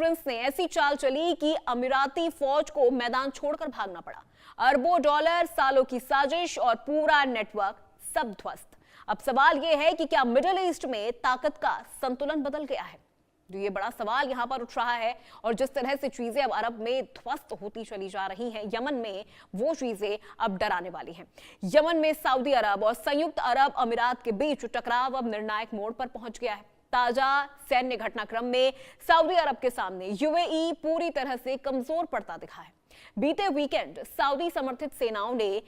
Prince ने ऐसी चाल चली कि अमीराती फौज को मैदान छोड़कर भागना पड़ा। अरबों डॉलर, सालों की साजिश और पूरा नेटवर्क सब ध्वस्त। अब सवाल यह है कि क्या मिडिल ईस्ट में ताकत का संतुलन बदल गया है? तो ये बड़ा सवाल यहां पर उठ रहा है। और जिस तरह से चीजें अब अरब में ध्वस्त होती चली जा रही हैं, यमन में वो चीजें अब डराने वाली हैं। यमन में सऊदी अरब और संयुक्त अरब अमीरात के बीच टकराव अब निर्णायक मोड़ पर पहुंच गया है। ताजा सैन्य घटनाक्रम में सऊदी अरब के सामने यूएई पूरी तरह से कमजोर पड़ता दिखा है। बीते वीकेंड सऊदी समर्थित सेनाओं ने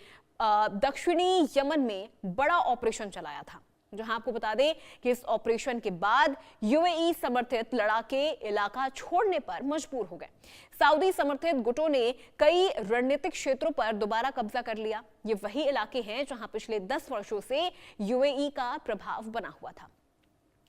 दक्षिणी यमन में बड़ा ऑपरेशन चलाया था, जहां आपको बता दें कि इस ऑपरेशन के बाद यूएई समर्थित लड़ाके इलाका छोड़ने पर मजबूर हो गए। सऊदी समर्थित गुटों ने कई रणनीतिक क्षेत्रों पर दोबारा कब्जा कर लिया। ये वही इलाके हैं जहां पिछले 10 वर्षों से यूएई का प्रभाव बना हुआ था।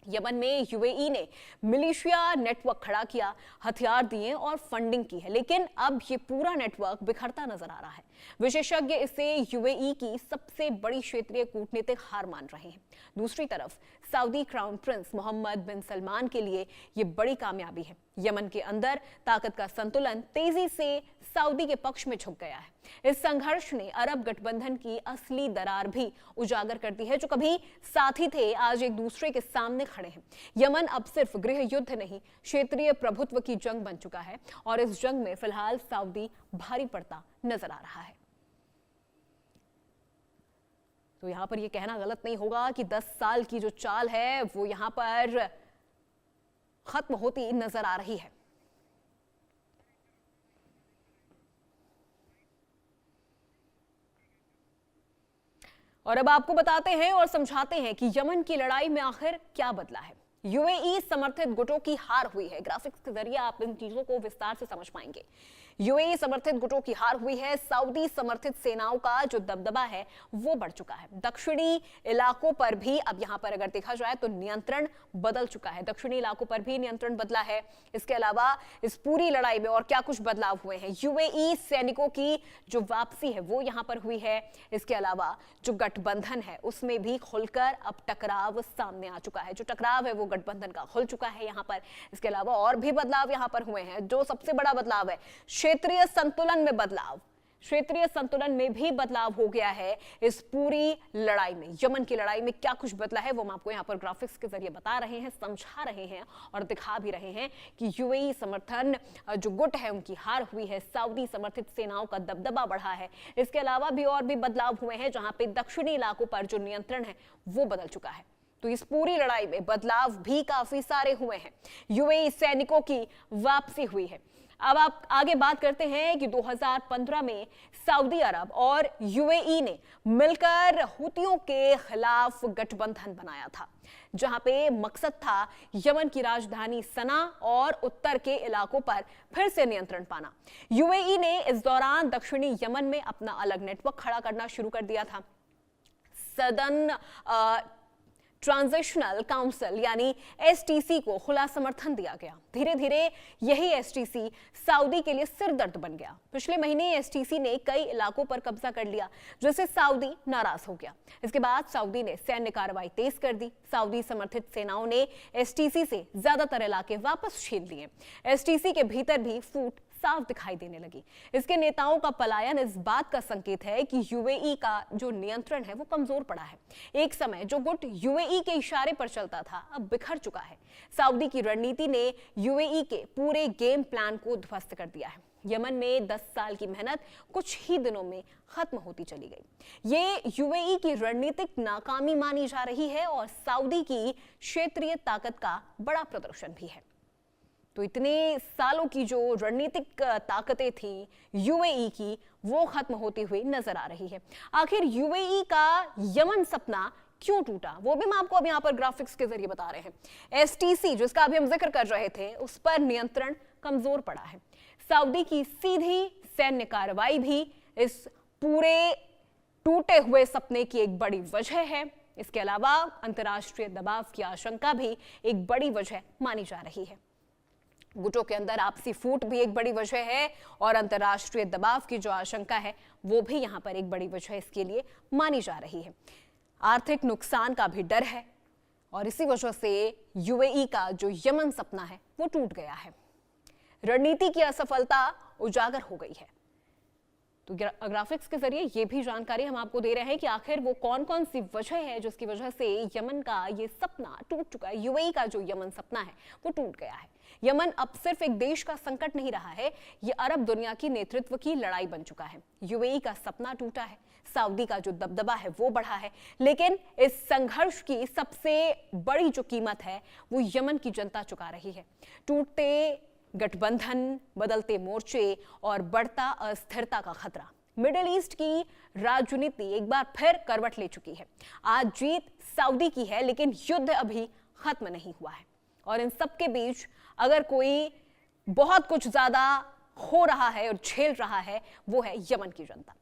यमन में यूएई ने मिलिशिया नेटवर्क खड़ा किया, हथियार दिए और फंडिंग की है, लेकिन अब ये पूरा नेटवर्क बिखरता नजर आ रहा है। विशेषज्ञ इसे यूएई की सबसे बड़ी क्षेत्रीय कूटनीतिक हार मान रहे हैं। दूसरी तरफ सऊदी क्राउन प्रिंस मोहम्मद बिन सलमान के लिए ये बड़ी कामयाबी है। यमन के अंदर ताकत का संतुलन तेजी से सऊदी के पक्ष में झुक गया है। इस संघर्ष ने अरब गठबंधन की असली दरार भी उजागर कर दी है। जो कभी साथी थे, आज एक दूसरे के सामने खड़े हैं। यमन अब सिर्फ गृह युद्ध नहीं, क्षेत्रीय प्रभुत्व की जंग बन चुका है और इस जंग में फिलहाल सऊदी भारी पड़ता नजर आ रहा है। तो यहां पर यह कहना गलत नहीं होगा कि 10 साल की जो चाल है वो यहां पर खत्म होती नजर आ रही है। और अब आपको बताते हैं और समझाते हैं कि यमन की लड़ाई में आखिर क्या बदला है। यूएई समर्थित गुटों की हार हुई है। ग्राफिक्स के जरिए आप इन चीजों को विस्तार से समझ पाएंगे। यूएई समर्थित गुटों की हार हुई है। सऊदी समर्थित सेनाओं का जो दबदबा है वो बढ़ चुका है। दक्षिणी इलाकों पर भी अब यहां पर अगर देखा जाए तो नियंत्रण बदल चुका है। दक्षिणी इलाकों पर भी नियंत्रण बदला है। इसके अलावा इस पूरी लड़ाई में और क्या कुछ बदलाव हुए हैं। यूएई सैनिकों की जो वापसी है वो यहां पर हुई है। इसके अलावा जो गठबंधन है उसमें भी खुलकर अब टकराव सामने आ चुका है। जो टकराव है वो गठबंधन का खुल चुका है यहां पर। इसके अलावा और भी बदलाव यहां पर हुए हैं। जो सबसे बड़ा बदलाव है, क्षेत्रीय संतुलन में बदलाव। क्षेत्रीय संतुलन में भी बदलाव हो गया है इस पूरी लड़ाई में। यमन की लड़ाई में क्या कुछ बदला है वो हम आपको यहां पर ग्राफिक्स के जरिए बता रहे हैं, समझा रहे हैं और दिखा भी रहे हैं कि यूएई समर्थन जो गुट है उनकी हार हुई है। सऊदी समर्थित सेनाओं का दबदबा बढ़ा है। इसके अलावा भी और भी बदलाव हुए हैं, जहां पे दक्षिणी इलाकों पर जो नियंत्रण है वो बदल चुका है। तो इस पूरी लड़ाई में बदलाव भी काफी सारे हुए हैं। यूएई सैनिकों की वापसी हुई है। अब आप आगे बात करते हैं कि 2015 में सऊदी अरब और यूएई ने मिलकर हुतियों के खिलाफ गठबंधन बनाया था, जहां पे मकसद था यमन की राजधानी सना और उत्तर के इलाकों पर फिर से नियंत्रण पाना। यूएई ने इस दौरान दक्षिणी यमन में अपना अलग नेटवर्क खड़ा करना शुरू कर दिया था। सदर्न ट्रांजिशनल काउंसिल यानी एसटीसी को खुला समर्थन दिया गया। धीरे धीरे यही एसटीसी सऊदी के लिए सिरदर्द बन गया। पिछले महीने एसटीसी ने कई इलाकों पर कब्जा कर लिया, जिससे सऊदी नाराज हो गया। इसके बाद सऊदी ने सैन्य कार्रवाई तेज कर दी। सऊदी समर्थित सेनाओं ने एसटीसी से ज्यादातर इलाके वापस छीन लिए। एसटीसी के भीतर भी फूट साफ दिखाई देने लगी। इसके नेताओं का पलायन इस बात का संकेत है कि यूएई का जो नियंत्रण है वो कमजोर पड़ा है। एक समय जो गुट यूएई के इशारे पर चलता था अब बिखर चुका है। सऊदी की रणनीति ने यूएई के पूरे गेम प्लान को ध्वस्त कर दिया है। यमन में 10 साल की मेहनत कुछ ही दिनों में खत्म होती चली गई। ये यूएई की रणनीतिक नाकामी मानी जा रही है और सऊदी की क्षेत्रीय ताकत का बड़ा प्रदर्शन भी है। तो इतने सालों की जो रणनीतिक ताकतें थी यूएई की, वो खत्म होती हुई नजर आ रही है। आखिर यूएई का यमन सपना क्यों टूटा, वो भी मैं आपको अब यहाँ पर ग्राफिक्स के जरिए बता रहे हैं। एसटीसी जिसका अभी हम जिक्र कर रहे थे, उस पर नियंत्रण कमजोर पड़ा है। सऊदी की सीधी सैन्य कार्रवाई भी इस पूरे टूटे हुए सपने की एक बड़ी वजह है। इसके अलावा अंतर्राष्ट्रीय दबाव की आशंका भी एक बड़ी वजह मानी जा रही है। गुटों के अंदर आपसी फूट भी एक बड़ी वजह है और अंतर्राष्ट्रीय दबाव की जो आशंका है वो भी यहां पर एक बड़ी वजह इसके लिए मानी जा रही है। आर्थिक नुकसान का भी डर है और इसी वजह से यूएई का जो यमन सपना है वो टूट गया है। रणनीति की असफलता उजागर हो गई है। तो ग्राफिक्स के जरिए ये भी जानकारी हम आपको दे रहे हैं कि आखिर वो कौन कौन सी वजह है जिसकी वजह से यमन का ये सपना टूट चुका है। यूएई का जो यमन सपना है वो टूट गया है। यमन अब सिर्फ एक देश का संकट नहीं रहा है, ये अरब दुनिया की नेतृत्व की लड़ाई बन चुका है। यूएई का सपना टूटा है, सऊदी का जो दबदबा है वो बढ़ा है, लेकिन इस संघर्ष की सबसे बड़ी जो कीमत है वो यमन की जनता चुका रही है। टूटते गठबंधन, बदलते मोर्चे और बढ़ता अस्थिरता का खतरा। मिडिल ईस्ट की राजनीति एक बार फिर करवट ले चुकी है। आज जीत सऊदी की है, लेकिन युद्ध अभी खत्म नहीं हुआ है। और इन सब के बीच अगर कोई बहुत कुछ ज्यादा हो रहा है और झेल रहा है वो है यमन की जनता।